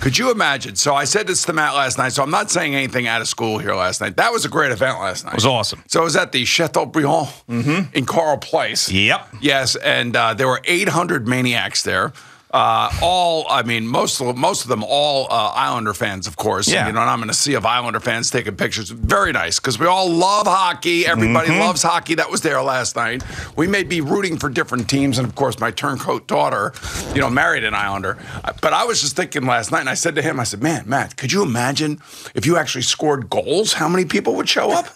Could you imagine? So I said this to Matt last night, so I'm not saying anything out of school here last night. That was a great event last night. It was awesome. So it was at the Chateaubriand in Coral Place. Yep. Yes, and there were 800 maniacs there. Most of them all Islander fans, of course. Yeah. And I'm in a sea of Islander fans taking pictures. Very nice, because we all love hockey. Everybody loves hockey. That was there last night. We may be rooting for different teams, and of course, my turncoat daughter, married an Islander. But I was just thinking last night, and I said to him, I said, man, Matt, could you imagine if you actually scored goals, how many people would show up?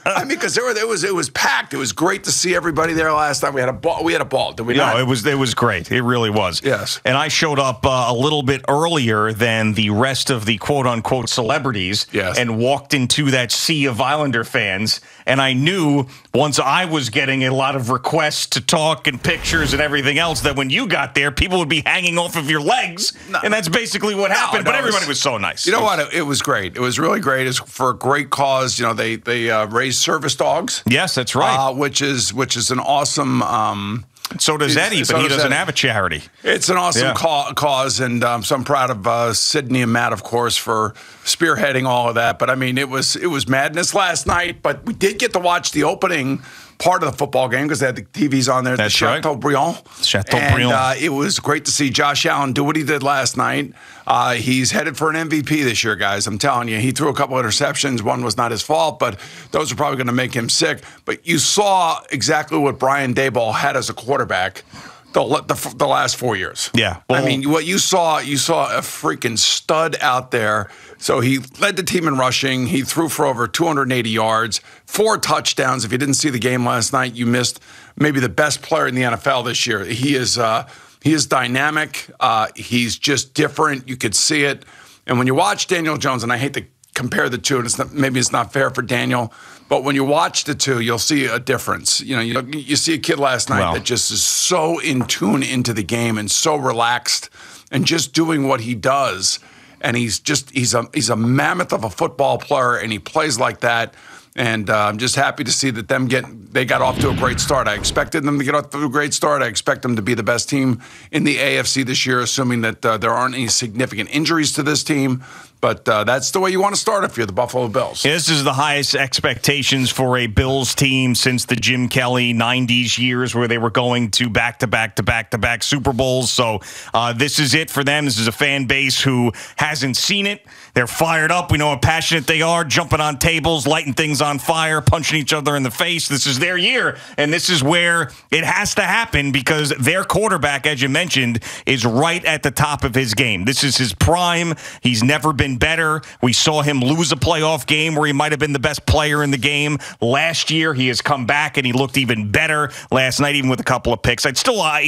I mean, because it was packed. It was great to see everybody there last night. We had a ball. Did we not? No, it was great. It really was. Yes. And I showed up a little bit earlier than the rest of the quote-unquote celebrities and walked into that sea of Islander fans. And I knew once I was getting a lot of requests to talk and pictures and everything else that when you got there, people would be hanging off of your legs. No. And that's basically what happened. But everybody was so nice. You know what? It was great. It was really great. It's for a great cause. They raise service dogs. Yes, that's right. Which is an awesome... So does Eddie, but he doesn't have a charity. It's an awesome cause, and so I'm proud of Sydney and Matt, of course, for spearheading all of that. But, I mean, it was madness last night, but we did get to watch the opening part of the football game because they had the TVs on there at the Chateaubriand. And it was great to see Josh Allen do what he did last night. He's headed for an MVP this year, guys. I'm telling you, he threw a couple of interceptions. One was not his fault, but those are probably going to make him sick. But you saw exactly what Brian Daboll had as a quarterback the last 4 years. Yeah. Well, I mean, what you saw a freaking stud out there. So he led the team in rushing. He threw for over 280 yards, 4 touchdowns. If you didn't see the game last night, you missed maybe the best player in the NFL this year. He is dynamic. He's just different. You could see it. And when you watch Daniel Jones, and I hate to compare the two, and maybe it's not fair for Daniel, but when you watch the two, you'll see a difference. You see a kid last night that just is so in tune into the game and so relaxed and just doing what he does. And he's a mammoth of a football player, and he plays like that. And I'm just happy to see that they got off to a great start. I expected them to get off to a great start. I expect them to be the best team in the AFC this year, assuming that there aren't any significant injuries to this team. But that's the way you want to start if you're the Buffalo Bills. Yeah, this is the highest expectations for a Bills team since the Jim Kelly 90s years where they were going to back-to-back Super Bowls. So this is it for them. This is a fan base who hasn't seen it. They're fired up. We know how passionate they are, jumping on tables, lighting things on fire, punching each other in the face. This is their year, and this is where it has to happen because their quarterback, as you mentioned, is right at the top of his game. This is his prime. He's never been better. We saw him lose a playoff game where he might have been the best player in the game. Last year, he has come back, and he looked even better last night, even with a couple of picks. He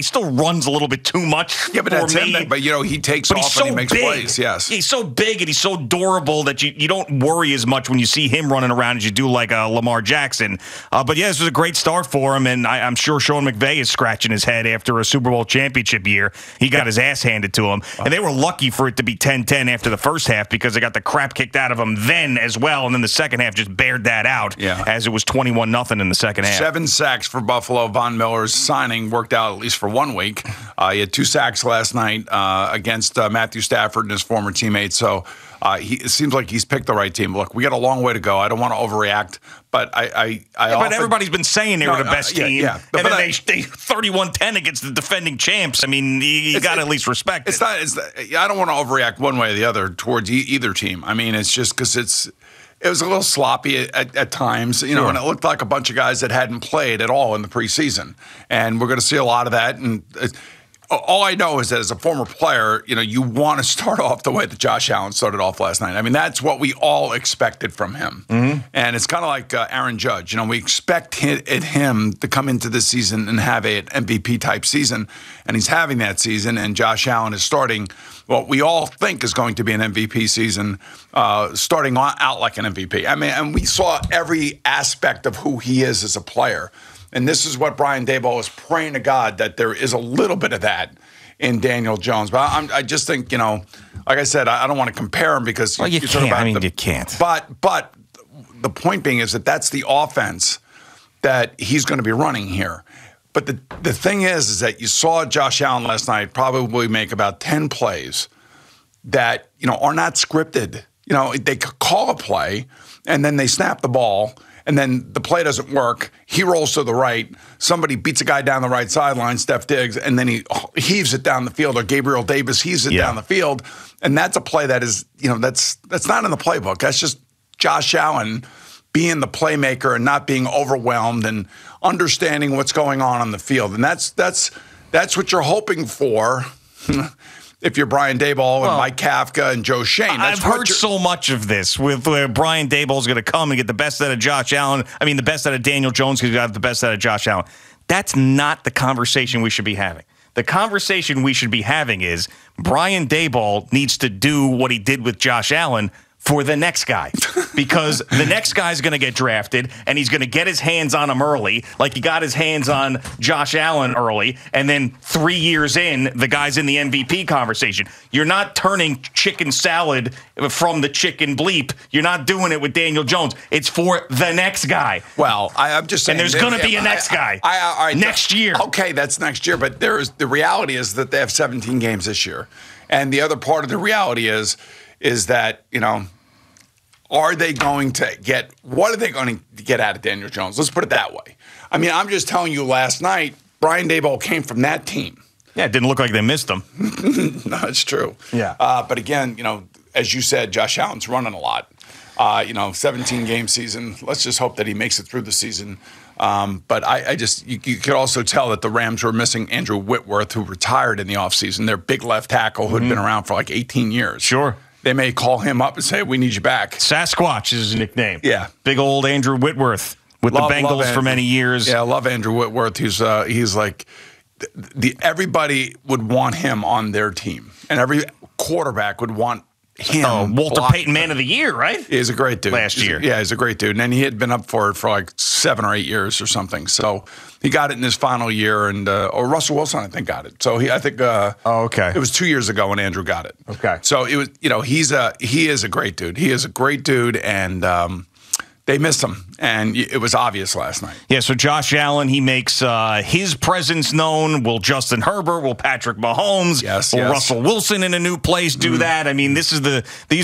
still runs a little bit too much for that's me. Him. But, he takes off and he makes plays. Yes. He's so big, and he's so durable that you don't worry as much when you see him running around as you do like Lamar Jackson. But, this was a great start for him, and I'm sure Sean McVay is scratching his head after a Super Bowl championship year. He got his ass handed to him, and they were lucky for it to be 10-10 after the first half because they got the crap kicked out of them then as well, and then the second half just bared that out as it was 21-0 in the second half. 7 sacks for Buffalo. Von Miller's signing worked out at least for 1 week. He had 2 sacks last night against Matthew Stafford and his former teammates, so it seems like he's picked the right team. Look, we got a long way to go. I don't want to overreact, but but everybody's been saying they were the best team, and then they 31-10 against the defending champs. I mean, you got to at least respect it. I don't want to overreact one way or the other towards either team. I mean, it's just because it was a little sloppy at times, and it looked like a bunch of guys that hadn't played at all in the preseason, and we're going to see a lot of that. And all I know is that as a former player, you want to start off the way that Josh Allen started off last night. I mean, that's what we all expected from him. Mm-hmm. And it's kind of like Aaron Judge. We expect him to come into this season and have an MVP-type season, and he's having that season, and Josh Allen is starting what we all think is going to be an MVP season, starting out like an MVP. I mean, and we saw every aspect of who he is as a player. And this is what Brian Daboll is praying to God, that there is a little bit of that in Daniel Jones. But I just think, like I said, I don't want to compare him because you can't. You can't. But the point being is that that's the offense that he's going to be running here. But the thing is that you saw Josh Allen last night probably make about 10 plays that, are not scripted. They call a play and then they snap the ball and then the play doesn't work. He rolls to the right. Somebody beats a guy down the right sideline, Steph Diggs, and then he heaves it down the field, or Gabriel Davis heaves it down the field. And that's a play that is, that's not in the playbook. That's just Josh Allen being the playmaker and not being overwhelmed and understanding what's going on the field. And that's what you're hoping for. If you're Brian Daboll and Mike Kafka and Joe Schoen. I've heard so much of this with where Brian Daboll's going to come and get the best out of Josh Allen. I mean, the best out of Daniel Jones because he's got the best out of Josh Allen. That's not the conversation we should be having. The conversation we should be having is Brian Daboll needs to do what he did with Josh Allen for the next guy, because the next guy's going to get drafted and he's going to get his hands on him early, like he got his hands on Josh Allen early, and then 3 years in, the guy's in the MVP conversation. You're not turning chicken salad from the chicken bleep. You're not doing it with Daniel Jones. It's for the next guy. Well, I'm just saying. And there's going to be a next guy next year. Okay, that's next year, but the reality is that they have 17 games this year. And the other part of the reality is that, what are they going to get out of Daniel Jones? Let's put it that way. I mean, I'm just telling you, last night, Brian Daboll came from that team. Yeah, it didn't look like they missed him. No, it's true. Yeah. But again, as you said, Josh Allen's running a lot. 17-game season. Let's just hope that he makes it through the season. But you could also tell that the Rams were missing Andrew Whitworth, who retired in the offseason, their big left tackle who had been around for like 18 years. Sure. They may call him up and say, we need you back. Sasquatch is his nickname. Yeah. Big old Andrew Whitworth with the Bengals for many years. Yeah, I love Andrew Whitworth. He's like, everybody would want him on their team. And every quarterback would want him. Walter Payton Man of the Year, right? He's a great dude. Last year. Yeah, he's a great dude. And then he had been up for it for like 7 or 8 years or something. So he got it in his final year, and or Russell Wilson, I think, got it. So I think okay. It was 2 years ago when Andrew got it. Okay. So it was, he is a great dude. He is a great dude, and they missed him, and it was obvious last night. Yeah, so Josh Allen, he makes his presence known. Will Justin Herbert, will Patrick Mahomes, will Russell Wilson in a new place do that? I mean, these are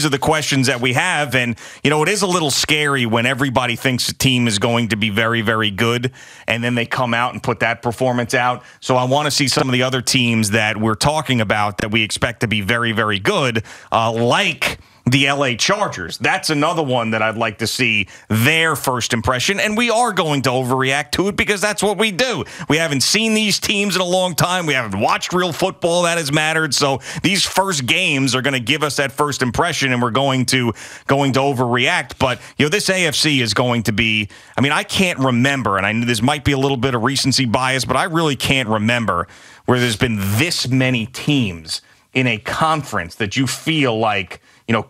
the questions that we have, and it is a little scary when everybody thinks a team is going to be very, very good, and then they come out and put that performance out. So I want to see some of the other teams that we're talking about that we expect to be very, very good, like the LA Chargers. That's another one that I'd like to see their first impression, and we are going to overreact to it because that's what we do. We haven't seen these teams in a long time. We haven't watched real football that has mattered, so these first games are going to give us that first impression, and we're going to overreact. But this AFC is going to be, I can't remember, and I know this might be a little bit of recency bias, but I really can't remember where there's been this many teams in a conference that you feel like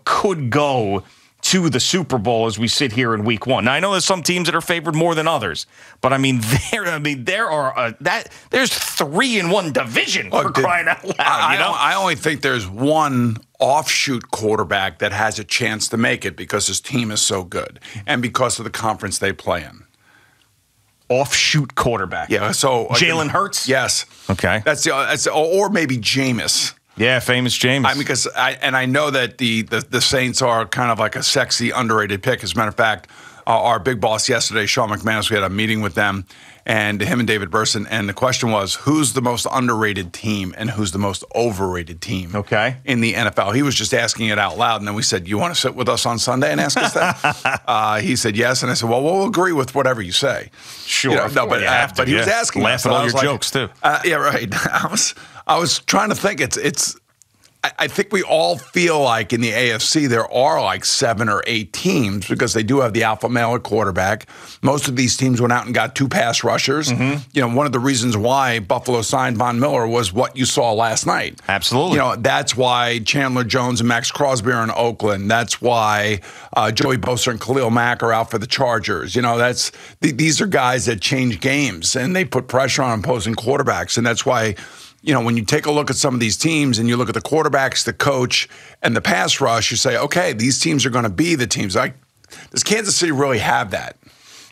could go to the Super Bowl as we sit here in Week 1. Now, I know there's some teams that are favored more than others, but there's 3 in one division for crying out loud. I only think there's one offshoot quarterback that has a chance to make it because his team is so good and because of the conference they play in. Offshoot quarterback. Yeah. So Jalen Hurts. Yes. Okay. That's or maybe Jameis. Yeah, famous James. Because I know that the Saints are kind of like a sexy, underrated pick. As a matter of fact, our big boss yesterday, Sean McManus, we had a meeting with them, and him and David Burson, and the question was, who's the most underrated team and who's the most overrated team in the NFL? He was just asking it out loud, and then we said, you want to sit with us on Sunday and ask us that? He said yes, and I said, well, we'll agree with whatever you say. Sure. But he was asking. Laugh at all your jokes, too. Yeah, right. I was trying to think. I think we all feel like in the AFC there are like 7 or 8 teams because they do have the alpha male at quarterback. Most of these teams went out and got 2 pass rushers. One of the reasons why Buffalo signed Von Miller was what you saw last night. Absolutely. That's why Chandler Jones and Max Crosby are in Oakland. That's why Joey Bosa and Khalil Mack are out for the Chargers. These are guys that change games and they put pressure on opposing quarterbacks, and that's why. When you take a look at some of these teams and you look at the quarterbacks, the coach, and the pass rush, you say, okay, these teams are going to be the teams. Does Kansas City really have that?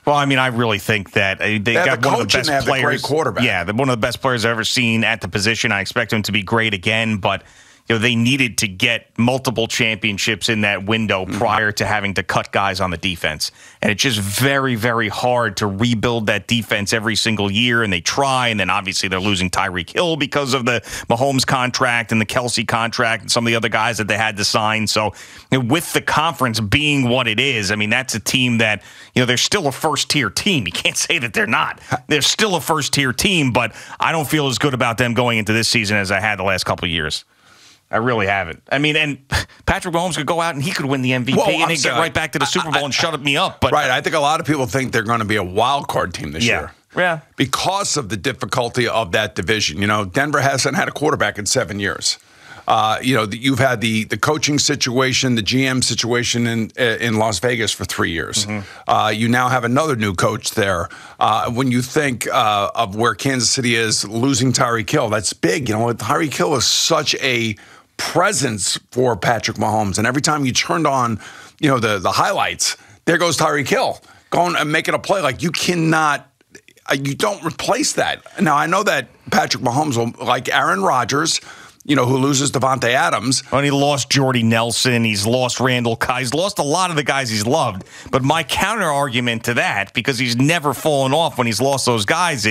Well, I really think that they got one of the best players. Great quarterback. Yeah, one of the best players I've ever seen at the position. I expect him to be great again, but they needed to get multiple championships in that window prior to having to cut guys on the defense. And it's just very, very hard to rebuild that defense every single year, and they try, and then obviously they're losing Tyreek Hill because of the Mahomes contract and the Kelsey contract and some of the other guys that they had to sign. So with the conference being what it is, I mean, that's a team that, they're still a first-tier team. You can't say that they're not. They're still a first-tier team, but I don't feel as good about them going into this season as I had the last couple of years. I really haven't. I mean, and Patrick Mahomes could go out and he could win the MVP and then get right back to the Super Bowl and shut me up. But right, I think a lot of people think they're going to be a wild card team this year. Yeah. Because of the difficulty of that division. Denver hasn't had a quarterback in 7 years. You've had the coaching situation, the GM situation in Las Vegas for 3 years. You now have another new coach there. When you think of where Kansas City is, losing Tyreek Hill, that's big. Tyreek Hill is such a presence for Patrick Mahomes, and every time you turned on, the highlights, there goes Tyreek Hill going and making a play. Like, you cannot. You don't replace that. Now, I know that Patrick Mahomes will, like Aaron Rodgers, who loses Devontae Adams. And he lost Jordy Nelson. He's lost Randall Cobb. He's lost a lot of the guys he's loved. But my counter argument to that, because he's never fallen off when he's lost those guys,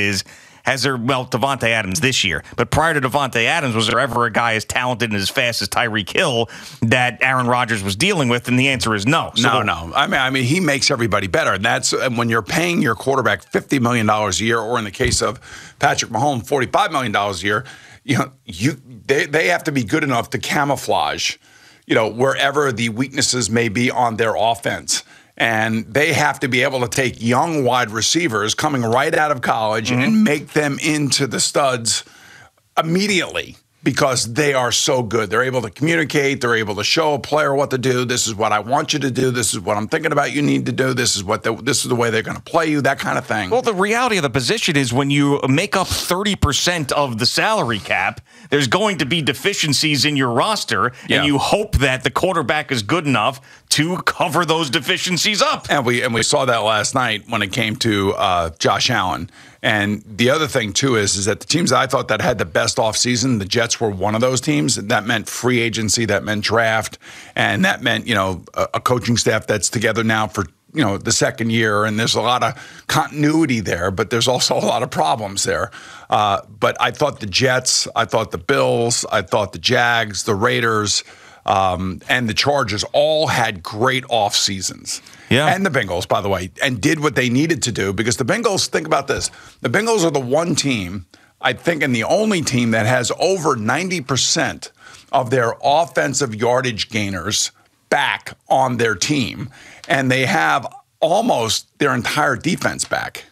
Devontae Adams this year. But prior to Devontae Adams, was there ever a guy as talented and as fast as Tyreek Hill that Aaron Rodgers was dealing with? And the answer is no. No. I mean, he makes everybody better. And that's when you're paying your quarterback $50 million a year, or in the case of Patrick Mahomes, $45 million a year. They have to be good enough to camouflage, wherever the weaknesses may be on their offense. And they have to be able to take young wide receivers coming right out of college and make them into the studs immediately, because they are so good. They're able to communicate. They're able to show a player what to do. This is what I want you to do. This is what I'm thinking about you need to do. This is the way they're going to play you, that kind of thing. Well, the reality of the position is when you make up 30% of the salary cap, there's going to be deficiencies in your roster, and you hope that the quarterback is good enough to cover those deficiencies up. And we saw that last night when it came to Josh Allen. And the other thing, too, is that the teams I thought that had the best offseason, the Jets were one of those teams. That meant free agency, that meant draft, and that meant, a coaching staff that's together now for, the second year. And there's a lot of continuity there, but there's also a lot of problems there. But I thought the Jets, I thought the Bills, I thought the Jags, the Raiders, and the Chargers all had great off seasons. Yeah. And the Bengals, by the way, and did what they needed to do, because the Bengals, think about this, the Bengals are the one team, I think, and the only team that has over 90% of their offensive yardage gainers back on their team, and they have almost their entire defense back.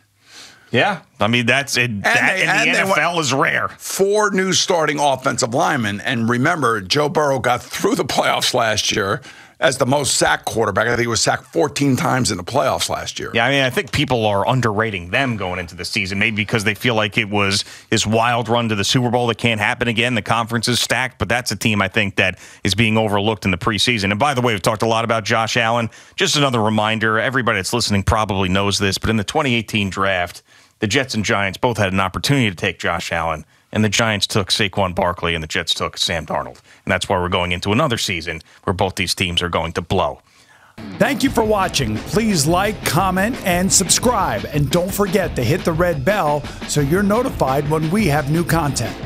Yeah, I mean, that's it. That in the NFL is rare. 4 new starting offensive linemen. And remember, Joe Burrow got through the playoffs last year as the most sacked quarterback. I think he was sacked 14 times in the playoffs last year. Yeah, I mean, I think people are underrating them going into the season, maybe because they feel like it was this wild run to the Super Bowl that can't happen again. The conference is stacked, but that's a team I think that is being overlooked in the preseason. And by the way, we've talked a lot about Josh Allen. Just another reminder, everybody that's listening probably knows this, but in the 2018 draft, the Jets and Giants both had an opportunity to take Josh Allen, and the Giants took Saquon Barkley, and the Jets took Sam Darnold. And that's why we're going into another season where both these teams are going to blow. Thank you for watching. Please like, comment, and subscribe. And don't forget to hit the red bell so you're notified when we have new content.